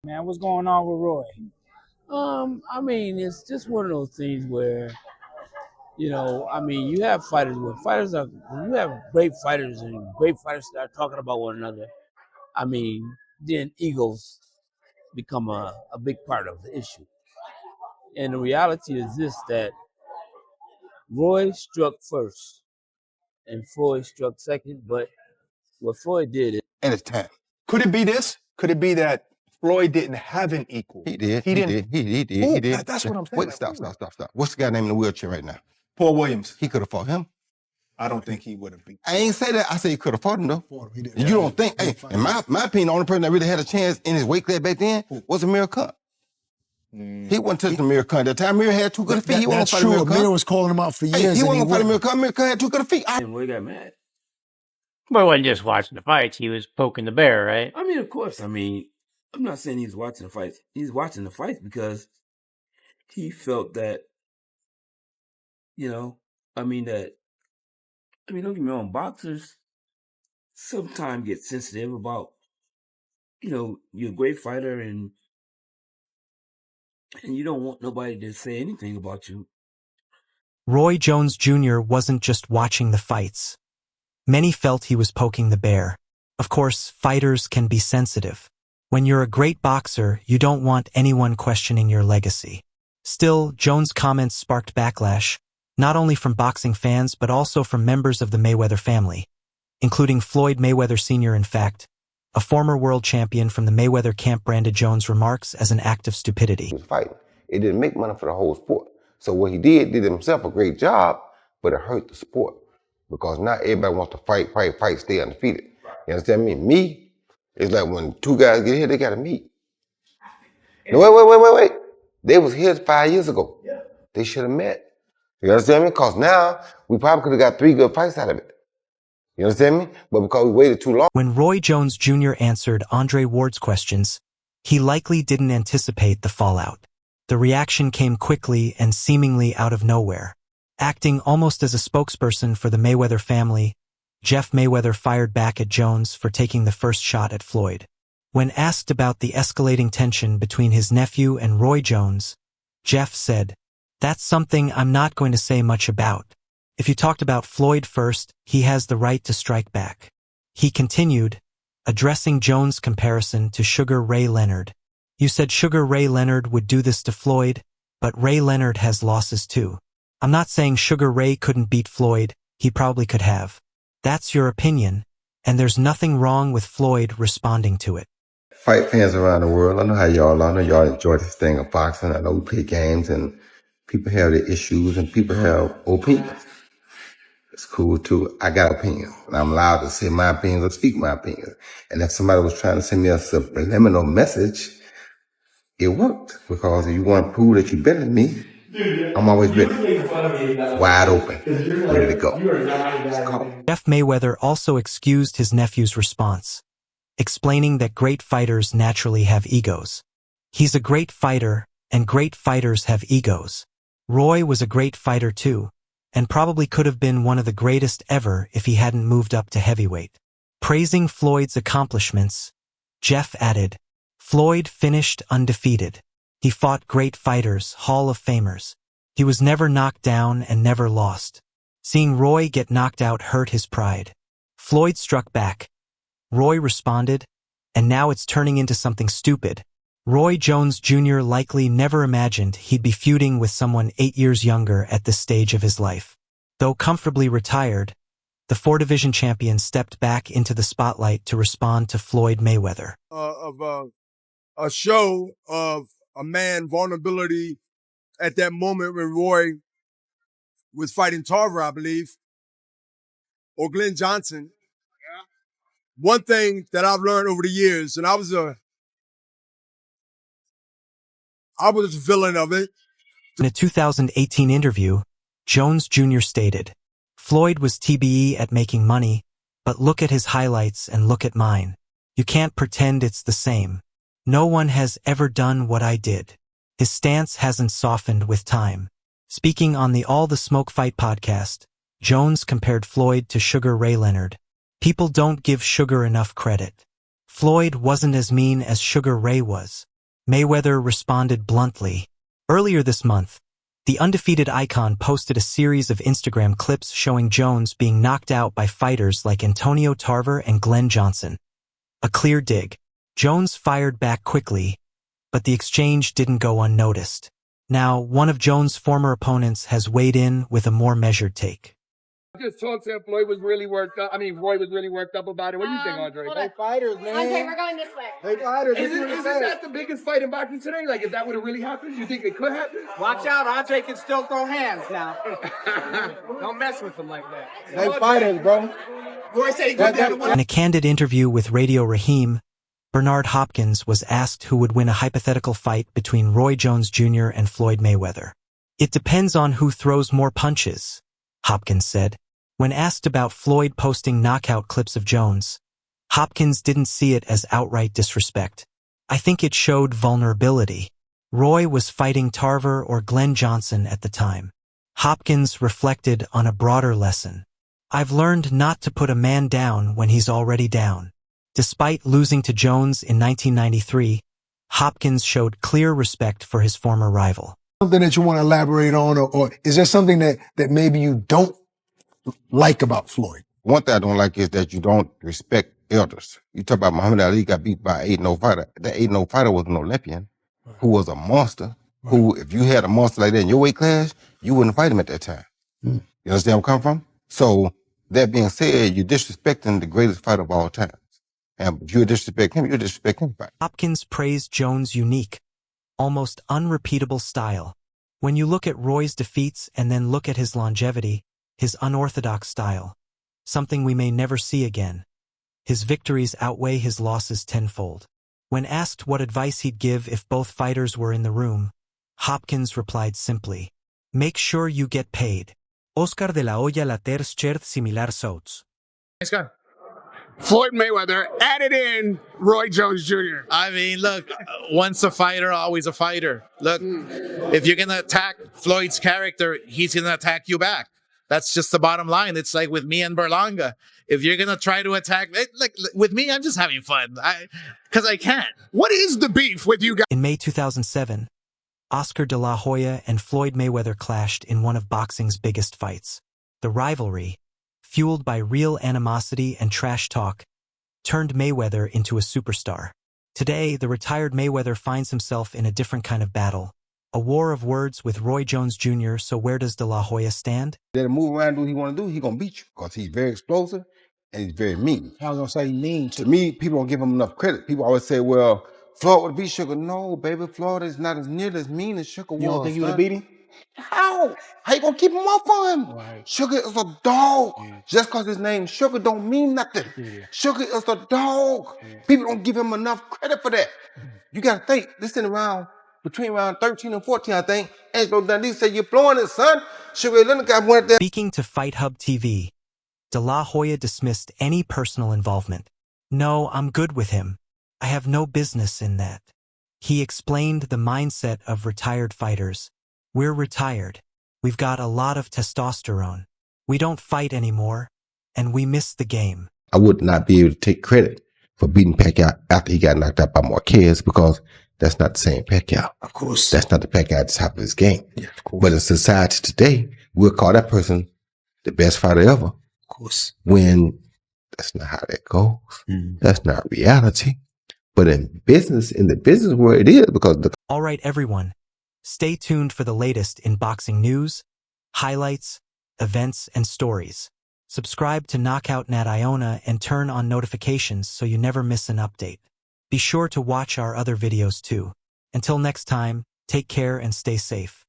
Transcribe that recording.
Man, what's going on with Roy? I mean, it's just one of those things where, you have fighters when you have great fighters and great fighters start talking about one another, then egos become a big part of the issue. And the reality is this, that Roy struck first and Floyd struck second, but what Floyd did is, and it's time. Could it be this? Could it be that Floyd didn't have an equal? He did. He didn't. He did. Ooh, He did. that's what I'm saying. Wait, Like, stop. What's the guy named in the wheelchair right now? Paul Williams. He could have fought him. I don't think he would have beat. I ain't say that. I say he could have fought him though. He did. You don't think? Hey, in my opinion, the only person that really had a chance in his weight class back then was Amir Khan. He wasn't touching Amir Khan. That time Amir had too good a feet. He wasn't That's fighting true. Amir Khan. Amir was calling him out for years. He wasn't fighting Amir wouldn't. Khan. Amir Khan had too good a feet. and Roy got mad. But he wasn't just watching the fights, he was poking the bear, right? I mean, of course, I'm not saying he's watching the fights. He's watching the fights because he felt that, don't get me wrong, boxers sometimes get sensitive about, you're a great fighter and you don't want nobody to say anything about you. Roy Jones Jr. wasn't just watching the fights. Many felt he was poking the bear. Of course, fighters can be sensitive. When you're a great boxer, you don't want anyone questioning your legacy. Still, Jones' comments sparked backlash, not only from boxing fans but also from members of the Mayweather family, including Floyd Mayweather Sr. In fact, a former world champion from the Mayweather camp branded Jones' remarks as an act of stupidity. He was fighting. It didn't make money for the whole sport. So what he did himself a great job, but it hurt the sport. Because now everybody wants to fight, stay undefeated. You understand me? Me, it's like when two guys get here, they gotta meet. No, wait. They was here 5 years ago. Yeah. They should have met. You understand me? Because now we probably could have got 3 good fights out of it. You understand me? But because we waited too long. When Roy Jones Jr. answered Andre Ward's questions, he likely didn't anticipate the fallout. The reaction came quickly and seemingly out of nowhere. Acting almost as a spokesperson for the Mayweather family, Jeff Mayweather fired back at Jones for taking the first shot at Floyd. When asked about the escalating tension between his nephew and Roy Jones, Jeff said, "That's something I'm not going to say much about. If you talked about Floyd first, he has the right to strike back." He continued, addressing Jones' comparison to Sugar Ray Leonard. "You said Sugar Ray Leonard would do this to Floyd, but Ray Leonard has losses too. I'm not saying Sugar Ray couldn't beat Floyd, he probably could have. That's your opinion, and there's nothing wrong with Floyd responding to it." Fight fans around the world, I know how y'all are. I know y'all enjoy this thing of boxing. I know we play games and people have their issues and people have opinions. It's cool too. I got opinions and I'm allowed to say my opinions or speak my opinions. And if somebody was trying to send me a subliminal message, it worked. Because if you want to prove that you're better than me, I'm always ready. Wide open, ready to go. Jeff Mayweather also excused his nephew's response, explaining that great fighters naturally have egos. He's a great fighter, and great fighters have egos. Roy was a great fighter too, and probably could have been one of the greatest ever if he hadn't moved up to heavyweight. Praising Floyd's accomplishments, Jeff added, "Floyd finished undefeated. He fought great fighters, Hall of Famers. He was never knocked down and never lost. Seeing Roy get knocked out hurt his pride. Floyd struck back. Roy responded, and now it's turning into something stupid." Roy Jones Jr. likely never imagined he'd be feuding with someone 8 years younger at this stage of his life. Though comfortably retired, the 4-division champion stepped back into the spotlight to respond to Floyd Mayweather. A show of a man vulnerability at that moment when Roy was fighting Tarver, I believe, or Glenn Johnson. One thing that I've learned over the years, and I was a villain of it. In a 2018 interview, Jones Jr. stated, "Floyd was TBE at making money, but look at his highlights and look at mine. You can't pretend it's the same. No one has ever done what I did." His stance hasn't softened with time. Speaking on the All the Smoke Fight podcast, Jones compared Floyd to Sugar Ray Leonard. "People don't give Sugar enough credit. Floyd wasn't as mean as Sugar Ray was. Mayweather responded bluntly. Earlier this month, the undefeated icon posted a series of Instagram clips showing Jones being knocked out by fighters like Antonio Tarver and Glenn Johnson. A clear dig. Jones fired back quickly, but the exchange didn't go unnoticed. Now, one of Jones' former opponents has weighed in with a more measured take. Just talked to him. Floyd was really worked up. I mean, Roy was really worked up about it. What do you think, Andre? They fighters, man. Okay, we're going this way. They fighters. Isn't that the biggest fight in boxing today? Like, if that would have really happened, you think it could happen? Watch out, Andre can still throw hands now. Don't mess with them like that. They fighters, bro. Roy said he could have In a candid interview with Radio Raheem, Bernard Hopkins was asked who would win a hypothetical fight between Roy Jones Jr. and Floyd Mayweather. It depends on who throws more punches, Hopkins said. When asked about Floyd posting knockout clips of Jones, Hopkins didn't see it as outright disrespect. I think it showed vulnerability. Roy was fighting Tarver or Glenn Johnson at the time. Hopkins reflected on a broader lesson. I've learned not to put a man down when he's already down. Despite losing to Jones in 1993, Hopkins showed clear respect for his former rival. Something that you want to elaborate on, or is there something that maybe you don't like about Floyd? One thing I don't like is that you don't respect elders. You talk about Muhammad Ali got beat by an 8-0 fighter. That 8-0 fighter was an Olympian who was a monster, who, if you had a monster like that in your weight class, you wouldn't fight him at that time. You understand where I'm coming from? So, that being said, you're disrespecting the greatest fighter of all time. And if you disrespect him, you disrespect him. Hopkins praised Jones' unique, almost unrepeatable style. When you look at Roy's defeats and then look at his longevity, his unorthodox style, something we may never see again, his victories outweigh his losses tenfold. When asked what advice he'd give if both fighters were in the room, Hopkins replied simply, "Make sure you get paid." Oscar de la Hoya later shared similar thoughts. Nice guy. Floyd Mayweather added in Roy Jones Jr. I mean, look, once a fighter, always a fighter. Look, if you're going to attack Floyd's character, he's going to attack you back. That's just the bottom line. It's like with me and Berlanga. If you're going to try to attack, like with me, I'm just having fun because I can. What is the beef with you guys? In May 2007, Oscar de la Hoya and Floyd Mayweather clashed in one of boxing's biggest fights. The rivalry, fueled by real animosity and trash talk, turned Mayweather into a superstar. Today, the retired Mayweather finds himself in a different kind of battle, a war of words with Roy Jones Jr. So where does de la Hoya stand? Let him move around and do what he want to do, he's going to beat you because he's very explosive and he's very mean. I was going to say mean. To me, people don't give him enough credit. People always say, well, Floyd would beat Sugar. No, baby, Floyd is not as near as mean as Sugar was. You don't think you would have beat him? How? How you gonna keep him off of him? Right. Sugar is a dog. Yeah. Just cause his name Sugar don't mean nothing. Yeah. Sugar is a dog. Yeah. People don't give him enough credit for that. You gotta think, this in around, between around 13 and 14, I think, Angelo Dundee said, you're blowing it, son. Sugar Leonard got went there. Speaking to Fight Hub TV, de la Hoya dismissed any personal involvement. "No, I'm good with him. I have no business in that." He explained the mindset of retired fighters. "We're retired. We've got a lot of testosterone. We don't fight anymore, and we miss the game." I would not be able to take credit for beating Pacquiao after he got knocked out by Marquez because that's not the same Pacquiao. Of course. That's not the Pacquiao at the top of his game. Yeah, of course. But in society today, we'll call that person the best fighter ever. Of course. When that's not how that goes. That's not reality. But in the business world, it is because All right, everyone. Stay tuned for the latest in boxing news, highlights, events, and stories. Subscribe to Knockout Nat Iona and turn on notifications so you never miss an update. Be sure to watch our other videos too. Until next time, take care and stay safe.